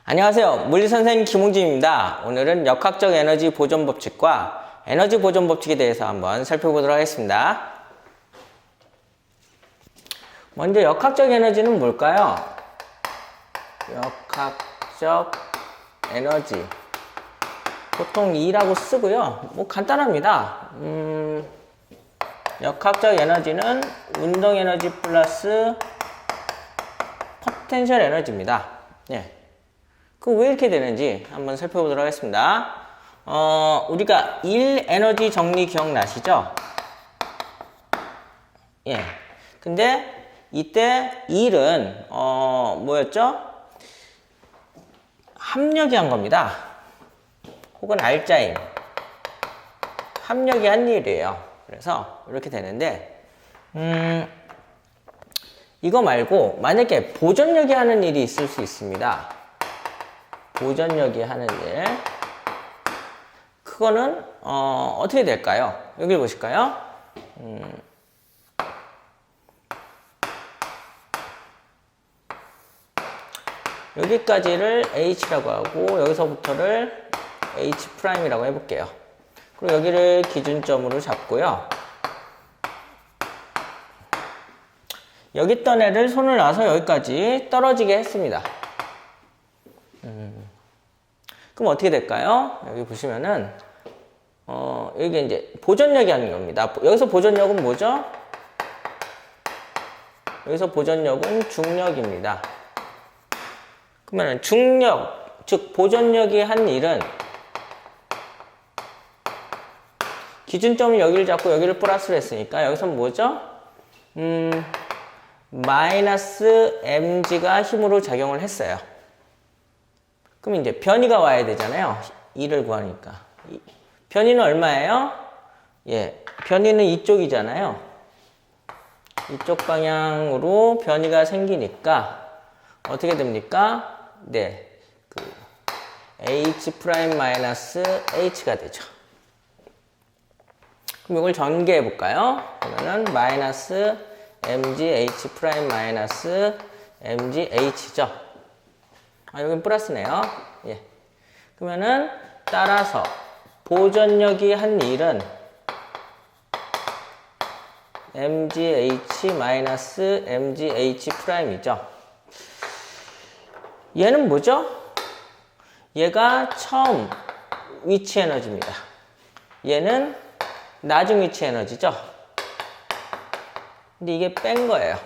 안녕하세요. 물리선생님 김홍진입니다. 오늘은 역학적 에너지 보존 법칙과 에너지 보존 법칙에 대해서 한번 살펴보도록 하겠습니다. 먼저 역학적 에너지는 뭘까요? 역학적 에너지 보통 E라고 쓰고요. 간단합니다. 역학적 에너지는 운동 에너지 플러스 포텐셜 에너지입니다. 예. 그럼 왜 이렇게 되는지 한번 살펴보도록 하겠습니다. 우리가 1 에너지 정리 기억나시죠? 예. 근데 이때 1은 뭐였죠? 합력이 한 겁니다. 혹은 알짜임. 합력이 한 일이에요. 그래서 이렇게 되는데 이거 말고 만약에 보존력이 하는 일이 있을 수 있습니다. 보존력이 하는 일. 그거는 어떻게 될까요? 여기 보실까요? 여기까지를 H라고 하고 여기서부터를 H'이라고 해볼게요. 그리고 여기를 기준점으로 잡고요. 여기 있던 애를 손을 놔서 여기까지 떨어지게 했습니다. 그럼 어떻게 될까요? 여기 보시면은 여기 이제 보존력이 하는 겁니다. 여기서 보존력은 뭐죠? 여기서 보존력은 중력입니다. 그러면 중력, 즉 보존력이 한 일은 기준점을 여기를 잡고 여기를 플러스를 했으니까 여기서 뭐죠? 마이너스 mg가 힘으로 작용을 했어요. 그럼 이제 변이가 와야 되잖아요. 2를 구하니까. 변이는 얼마예요? 예, 변이는 이쪽이잖아요. 이쪽 방향으로 변이가 생기니까 어떻게 됩니까? 네, H'-H가 되죠. 그럼 이걸 전개해 볼까요? 그러면은 마이너스 mg H'-mg H죠. 여긴 플러스네요. 예. 그러면은 따라서 보존력이 한 일은 mgh-mgh'이죠. 얘는 뭐죠? 얘가 처음 위치 에너지입니다. 얘는 나중 위치 에너지죠. 근데 이게 뺀 거예요.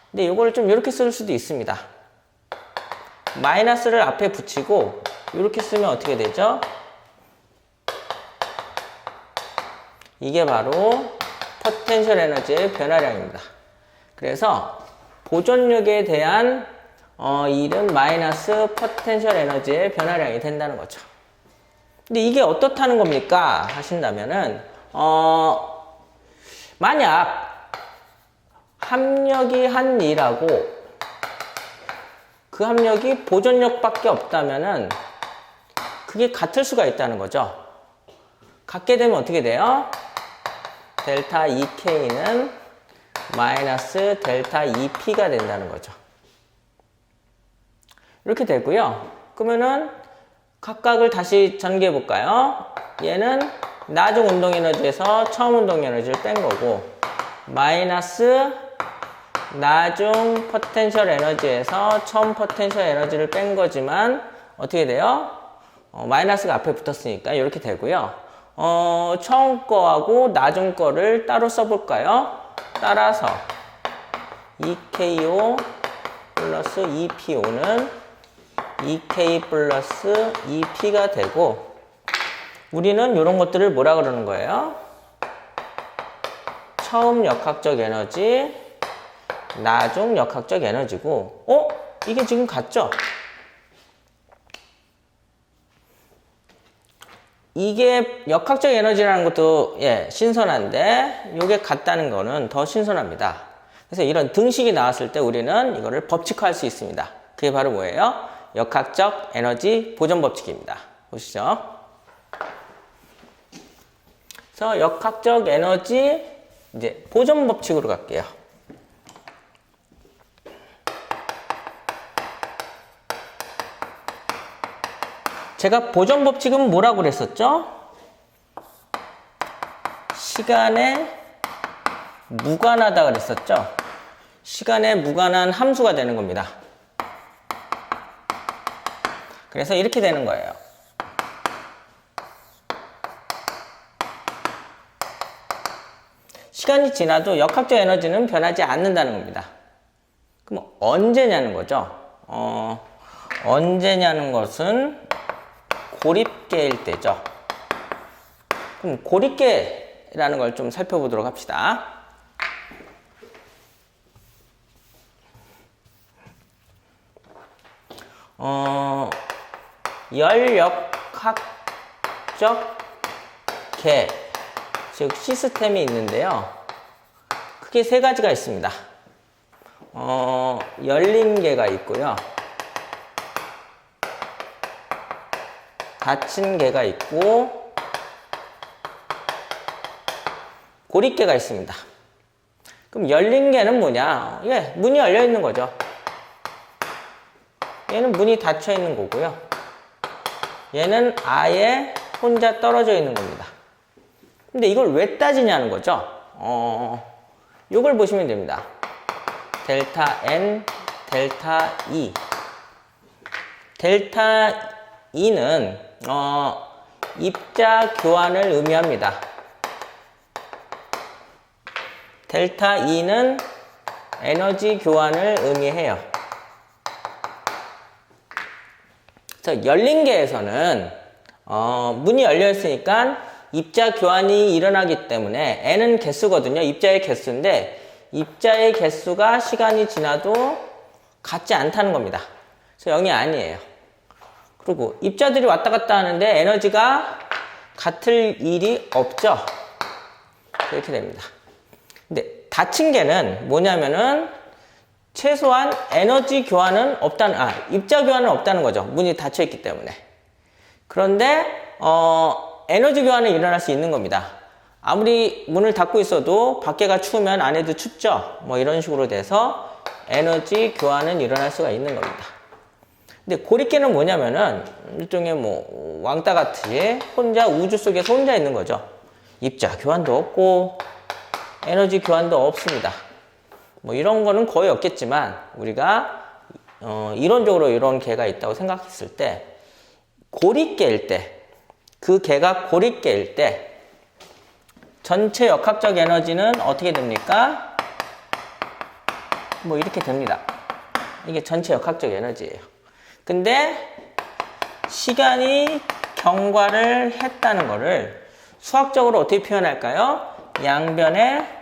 근데 이거를 좀 이렇게 쓸 수도 있습니다. 마이너스를 앞에 붙이고 이렇게 쓰면 어떻게 되죠? 이게 바로 포텐셜 에너지의 변화량입니다. 그래서 보존력에 대한 일은 마이너스 포텐셜 에너지의 변화량이 된다는 거죠. 근데 이게 어떻다는 겁니까? 하신다면은 만약 합력이 한 일하고 그 합력이 보존력밖에 없다면은 그게 같을 수가 있다는 거죠. 같게 되면 어떻게 돼요? 델타 EK는 마이너스 델타 EP가 된다는 거죠. 이렇게 되고요. 그러면은 각각을 다시 전개해 볼까요? 얘는 나중 운동 에너지에서 처음 운동 에너지를 뺀 거고 마이너스 나중 포텐셜 에너지에서 처음 포텐셜 에너지를 뺀 거지만 어떻게 돼요? 마이너스가 앞에 붙었으니까 이렇게 되고요. 처음 거하고 나중 거를 따로 써볼까요? 따라서 EKO 플러스 EPO는 EK 플러스 EP가 되고 우리는 이런 것들을 뭐라 그러는 거예요? 처음 역학적 에너지 나중 역학적 에너지고 이게 지금 같죠? 이게 역학적 에너지라는 것도 신선한데 이게 같다는 거는 더 신선합니다. 그래서 이런 등식이 나왔을 때 우리는 이거를 법칙화할 수 있습니다. 그게 바로 뭐예요? 역학적 에너지 보존 법칙입니다. 보시죠. 그래서 역학적 에너지 이제 보존 법칙으로 갈게요. 제가 보존 법칙은 뭐라고 그랬었죠? 시간에 무관하다 그랬었죠? 시간에 무관한 함수가 되는 겁니다. 그래서 이렇게 되는 거예요. 시간이 지나도 역학적 에너지는 변하지 않는다는 겁니다. 그럼 언제냐는 거죠. 언제냐는 것은 고립계일 때죠. 그럼 고립계라는 걸 좀 살펴보도록 합시다. 열역학적 계, 즉 시스템이 있는데요. 크게 세 가지가 있습니다. 열린 계가 있고요. 닫힌 계가 있고 고립계가 있습니다. 그럼 열린 계는 뭐냐? 예, 문이 열려 있는 거죠. 얘는 문이 닫혀 있는 거고요. 얘는 아예 혼자 떨어져 있는 겁니다. 근데 이걸 왜 따지냐는 거죠. 요걸 보시면 됩니다. 델타 N, 델타 E. 델타 E는 입자 교환을 의미합니다. 델타 E는 에너지 교환을 의미해요. 그래서 열린 계에서는 문이 열려 있으니까 입자 교환이 일어나기 때문에 N은 개수거든요. 입자의 개수인데 입자의 개수가 시간이 지나도 같지 않다는 겁니다. 그래서 0이 아니에요. 그리고 입자들이 왔다 갔다 하는데 에너지가 같을 일이 없죠. 이렇게 됩니다. 근데 닫힌 계는 뭐냐면은 최소한 에너지 교환은 없다는, 입자 교환은 없다는 거죠. 문이 닫혀 있기 때문에. 그런데 에너지 교환은 일어날 수 있는 겁니다. 아무리 문을 닫고 있어도 밖에가 추우면 안에도 춥죠. 뭐 이런 식으로 돼서 에너지 교환은 일어날 수가 있는 겁니다. 근데 고립계는 뭐냐면은 일종의 뭐 왕따 같이 혼자 우주 속에서 혼자 있는 거죠. 입자 교환도 없고 에너지 교환도 없습니다. 뭐 이런 거는 거의 없겠지만 우리가 이론적으로 이런 계가 있다고 생각했을 때 고립계일 때, 그 계가 고립계일 때 전체 역학적 에너지는 어떻게 됩니까? 뭐 이렇게 됩니다. 이게 전체 역학적 에너지예요. 근데 시간이 경과를 했다는 거를 수학적으로 어떻게 표현할까요? 양변에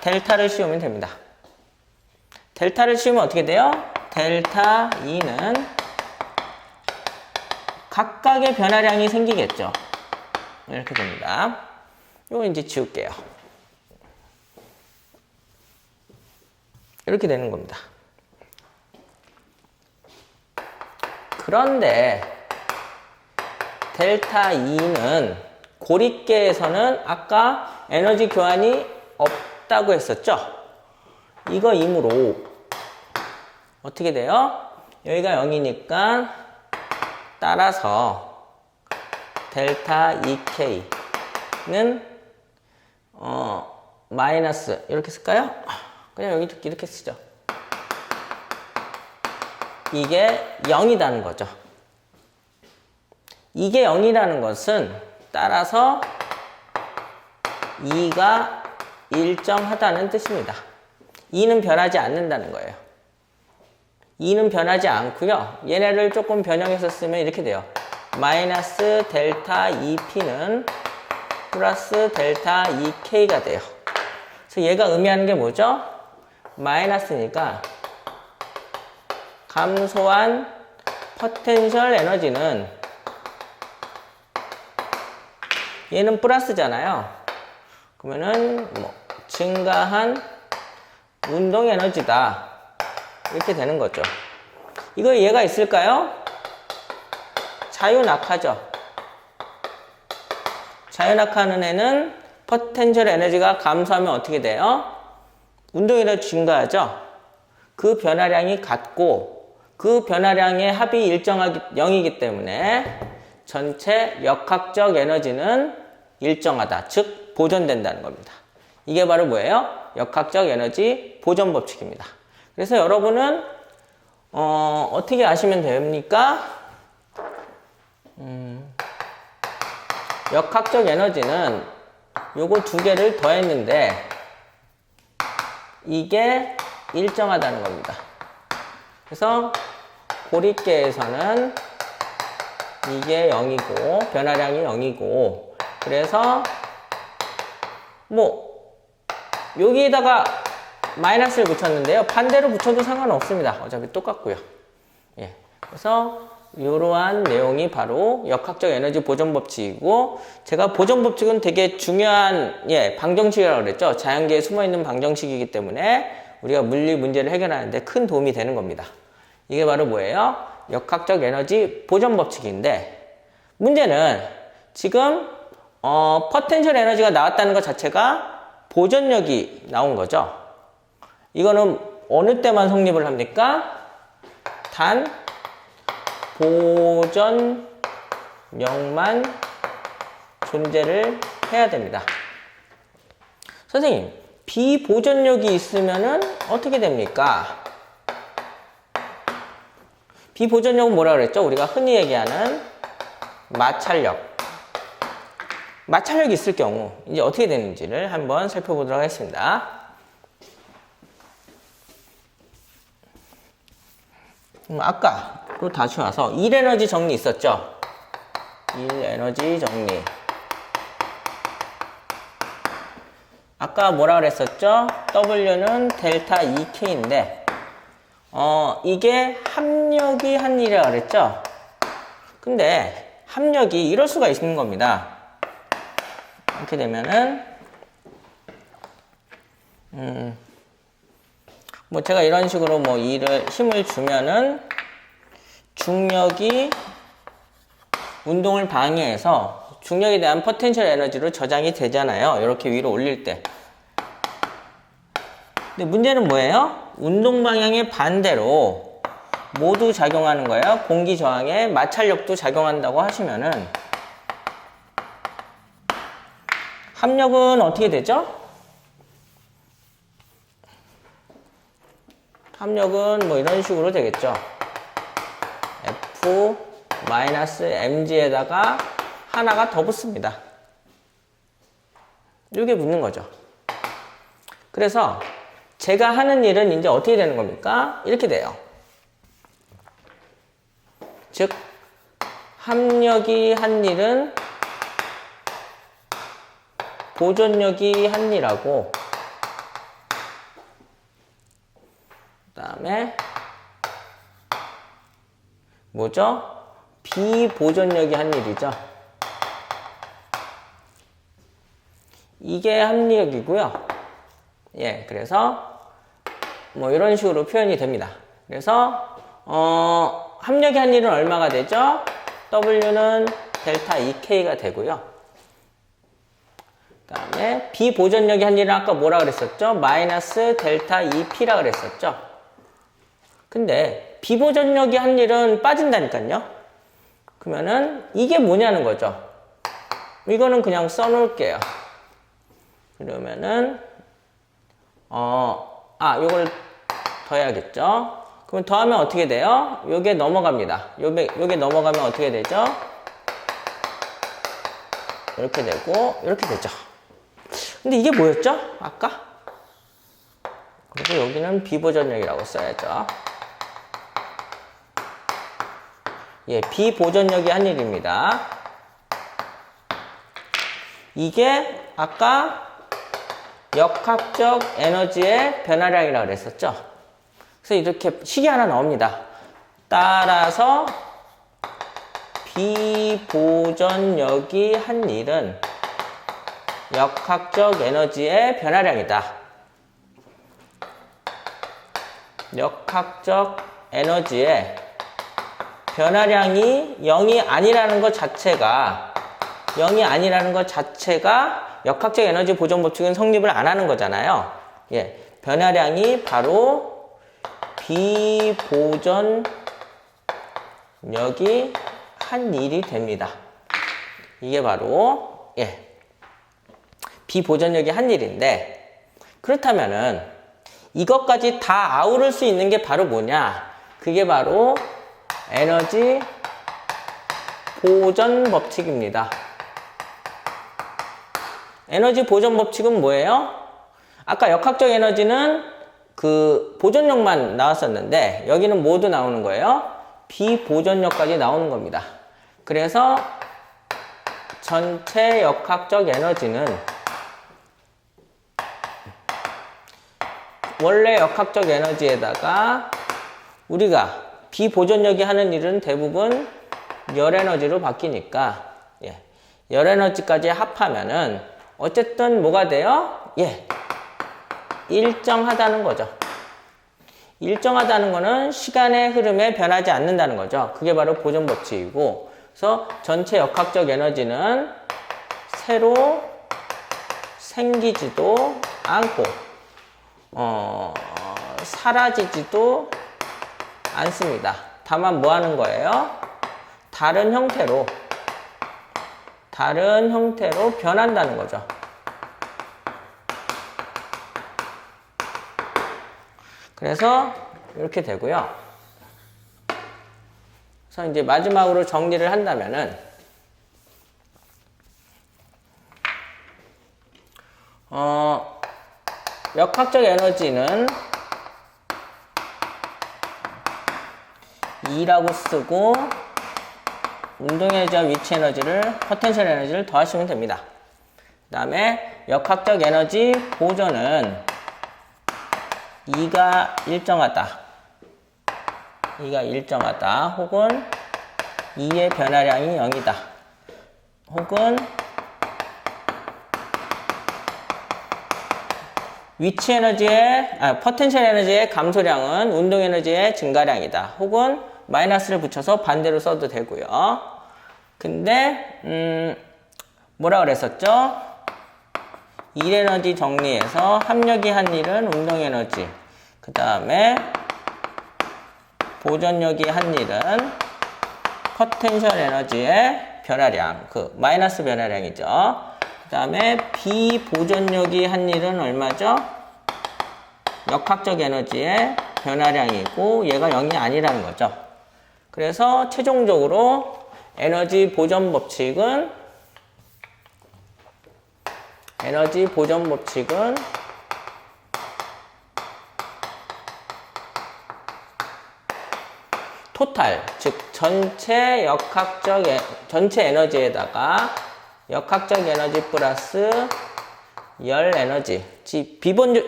델타를 씌우면 됩니다. 델타를 씌우면 어떻게 돼요? 델타 E는 각각의 변화량이 생기겠죠. 이렇게 됩니다. 이거 이제 지울게요. 이렇게 되는 겁니다. 그런데 델타 E는 고립계에서는 아까 에너지 교환이 없다고 했었죠? 이거이므로 어떻게 돼요? 여기가 0이니까 따라서 델타 EK는 마이너스 이렇게 쓸까요? 그냥 여기 이렇게 쓰죠. 이게 0이라는 거죠. 이게 0이라는 것은 따라서 E가 일정하다는 뜻입니다. E는 변하지 않는다는 거예요. E는 변하지 않고요. 얘네를 조금 변형해서 쓰면 이렇게 돼요. 마이너스 델타 EP는 플러스 델타 EK가 돼요. 그래서 얘가 의미하는 게 뭐죠? 마이너스니까 감소한 포텐셜 에너지는 얘는 플러스잖아요. 그러면은 뭐 증가한 운동 에너지다. 이렇게 되는 거죠. 이거 얘가 있을까요? 자유낙하죠. 자유낙하는 애는 포텐셜 에너지가 감소하면 어떻게 돼요? 운동 에너지 증가하죠. 그 변화량이 같고 그 변화량의 합이 일정하기 0이기 때문에 전체 역학적 에너지는 일정하다. 즉 보존된다는 겁니다. 이게 바로 뭐예요? 역학적 에너지 보존 법칙입니다. 그래서 여러분은 어떻게 아시면 됩니까? 역학적 에너지는 요거 두 개를 더했는데 이게 일정하다는 겁니다. 그래서 고립계에서는 이게 0이고 변화량이 0이고 그래서 여기에다가 마이너스를 붙였는데요. 반대로 붙여도 상관없습니다. 어차피 똑같고요. 예. 그래서 이러한 내용이 바로 역학적 에너지 보존 법칙이고 제가 보존 법칙은 되게 중요한 방정식이라고 그랬죠. 자연계에 숨어있는 방정식이기 때문에 우리가 물리 문제를 해결하는데 큰 도움이 되는 겁니다. 이게 바로 뭐예요? 역학적 에너지 보존 법칙인데 문제는 지금 포텐셜 에너지가 나왔다는 것 자체가 보존력이 나온 거죠. 이거는 어느 때만 성립을 합니까? 단 보존력만 존재를 해야 됩니다. 선생님, 비보존력이 있으면은 어떻게 됩니까? 비보존력은 뭐라 그랬죠? 우리가 흔히 얘기하는 마찰력. 마찰력이 있을 경우 이제 어떻게 되는지를 한번 살펴보도록 하겠습니다. 아까로 다시 와서 1에너지 정리 있었죠? 1에너지 정리. 아까 뭐라 그랬었죠? W는 델타 EK인데 이게 합력이 한 일이라고 그랬죠? 근데 합력이 이럴 수가 있는 겁니다. 이렇게 되면은 제가 이런 식으로 힘을 주면은 중력이 운동을 방해해서 중력에 대한 포텐셜 에너지로 저장이 되잖아요. 이렇게 위로 올릴 때. 근데 문제는 뭐예요? 운동 방향의 반대로 모두 작용하는 거예요. 공기 저항에 마찰력도 작용한다고 하시면은 합력은 어떻게 되죠? 합력은 이런 식으로 되겠죠. F-mg에다가 하나가 더 붙습니다. 이렇게 붙는 거죠. 그래서 제가 하는 일은 이제 어떻게 되는 겁니까? 이렇게 돼요. 즉, 합력이 한 일은 보존력이 한 일하고 그 다음에 뭐죠? 비보존력이 한 일이죠. 이게 합력이고요. 그래서 이런 식으로 표현이 됩니다. 그래서 합력이 한 일은 얼마가 되죠? W는 델타 EK가 되고요. 그 다음에 비보존력이 한 일은 아까 뭐라 그랬었죠? 마이너스 델타 EP라 그랬었죠. 근데 비보존력이 한 일은 빠진다니까요. 그러면은 이게 뭐냐는 거죠. 이거는 그냥 써놓을게요. 그러면은 요걸 더해야겠죠. 그럼 더하면 어떻게 돼요? 요게 넘어갑니다. 요게 넘어가면 어떻게 되죠? 이렇게 되고 이렇게 되죠. 근데 이게 뭐였죠? 아까? 그리고 여기는 비보존력이라고 써야죠. 비보존력이 한 일입니다. 이게 아까 역학적 에너지의 변화량이라고 그랬었죠. 그래서 이렇게 식이 하나 나옵니다. 따라서 비보존력이 한 일은 역학적 에너지의 변화량이다. 역학적 에너지의 변화량이 0이 아니라는 것 자체가 역학적 에너지 보존 법칙은 성립을 안 하는 거잖아요. 변화량이 바로 비보존력이 여기 한 일이 됩니다. 이게 바로 비보전력이 한 일인데, 그렇다면은 이것까지 다 아우를 수 있는 게 바로 뭐냐? 그게 바로 에너지 보전 법칙입니다. 에너지 보전 법칙은 뭐예요? 아까 역학적 에너지는 그 보전력만 나왔었는데 여기는 모두 나오는 거예요. 비보전력까지 나오는 겁니다. 그래서 전체 역학적 에너지는 원래 역학적 에너지에다가 우리가 비보전력이 하는 일은 대부분 열에너지로 바뀌니까 열에너지까지 합하면은 어쨌든 뭐가 돼요? 일정하다는 거죠. 일정하다는 거는 시간의 흐름에 변하지 않는다는 거죠. 그게 바로 보존 법칙이고, 그래서 전체 역학적 에너지는 새로 생기지도 않고 사라지지도 않습니다. 다만 뭐 하는 거예요? 다른 형태로 변한다는 거죠. 그래서 이렇게 되고요. 그래서 이제 마지막으로 정리를 한다면은 역학적 에너지는 E라고 쓰고 운동에너지와 위치 에너지를 포텐셜 에너지를 더하시면 됩니다. 그 다음에 역학적 에너지 보존은 E가 일정하다 혹은 E의 변화량이 0이다 혹은 위치 에너지의 포텐셜 에너지의 감소량은 운동 에너지의 증가량이다 혹은 마이너스를 붙여서 반대로 써도 되고요. 근데 뭐라 그랬었죠? 일 에너지 정리해서 합력이 한 일은 운동 에너지, 그 다음에 보존력이 한 일은 포텐셜 에너지의 변화량, 그 마이너스 변화량이죠. 그 다음에 비보존력이 한 일은 얼마죠? 역학적 에너지의 변화량이고 얘가 0이 아니라는 거죠. 그래서 최종적으로 에너지 보존 법칙은 토탈, 즉 전체 에너지에다가 역학적 에너지 플러스 열 에너지,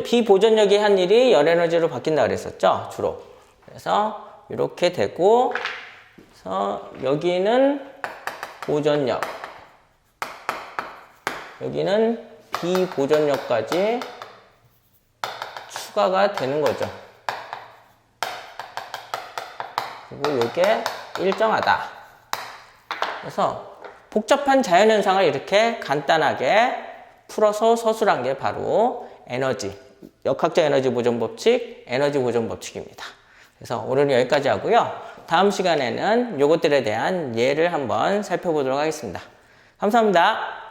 비보존력이 한 일이 열 에너지로 바뀐다 그랬었죠, 주로. 그래서 이렇게 되고, 그래서 여기는 보존력, 여기는 비보존력까지 추가가 되는 거죠. 그리고 이게 일정하다. 그래서 복잡한 자연현상을 이렇게 간단하게 풀어서 서술한 게 바로 역학적 에너지 보존 법칙, 에너지 보존 법칙입니다. 그래서 오늘은 여기까지 하고요. 다음 시간에는 이것들에 대한 예를 한번 살펴보도록 하겠습니다. 감사합니다.